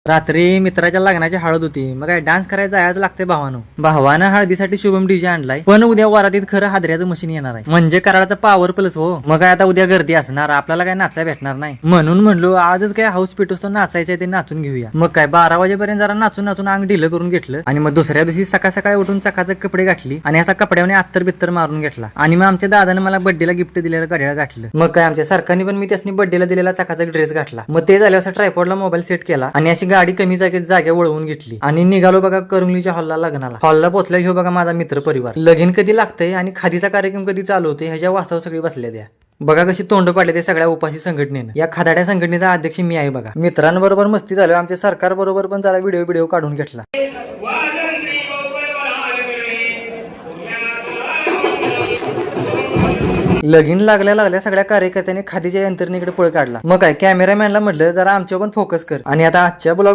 रात्री मित्राच्या लग्नाची हळद होती, मग काय डान्स करायला जायचं लागते भावानं हळदीसाठी शुभम डीजे आणलाय, पण उद्या वरातीत खरं हादऱ्याचं मशीन येणार आहे, म्हणजे कराडाचा पॉवर प्लस हो. मग काय आता उद्या गर्दी असणार, आपल्याला काय नाचायला भेटणार नाही, म्हणून म्हणलो आजच काय हाऊस पेटोस तो नाचायचं ते नाचून घेऊया. मग काय 12 वाजेपर्यंत जरा नाचून नाचून अंग ढिलं करून घेतलं आणि मग दुसऱ्या दिवशी सकाळ सकाळी उठून चकाचक कपडे घातली आणि असा कपड्याने अत्तर बित्तर मारून घेतला आणि मग आमच्या दादाने मला बर्थडेला गिफ्ट दिलेलं घड्याळ घातलं. मग काय आमच्या सरकारने पण मी त्यासनी बर्थडेला दिलेला चकाचक ड्रेस घातला. मग ते झाल्यावर असा ट्रायपॉडला मोबाईल सेट केला आणि अशी गाडी कमी जागेत वळवून घेतली आणि निघालो बघा करंगलीच्या हॉलला लग्नाला. हॉलला पोहोचला घेऊ बघा माझा मित्र परिवार. लगीन कधी लागतंय आणि खादीचा कार्यक्रम कधी चालू होते ह्याच्या वास्तव सगळी बसल्या द्या. बघा कशी तोंड पाडले ते सगळ्या उपासी संघटनेनं. या खादाड्या संघटनेचा अध्यक्ष मी आहे बघा. मित्रांबरोबर मस्ती झाली, आमच्या सरकार बरोबर पण जरा व्हिडिओ काढून घेतला. लगीन लागल्या सगळ्या कार्यकर्त्यांनी खादीच्या यंत्रणेकडे पळ काढला. मग काय कॅमेरामॅनला म्हटलं जरा आमच्यावर पण फोकस कर आणि आता आजच्या ब्लॉग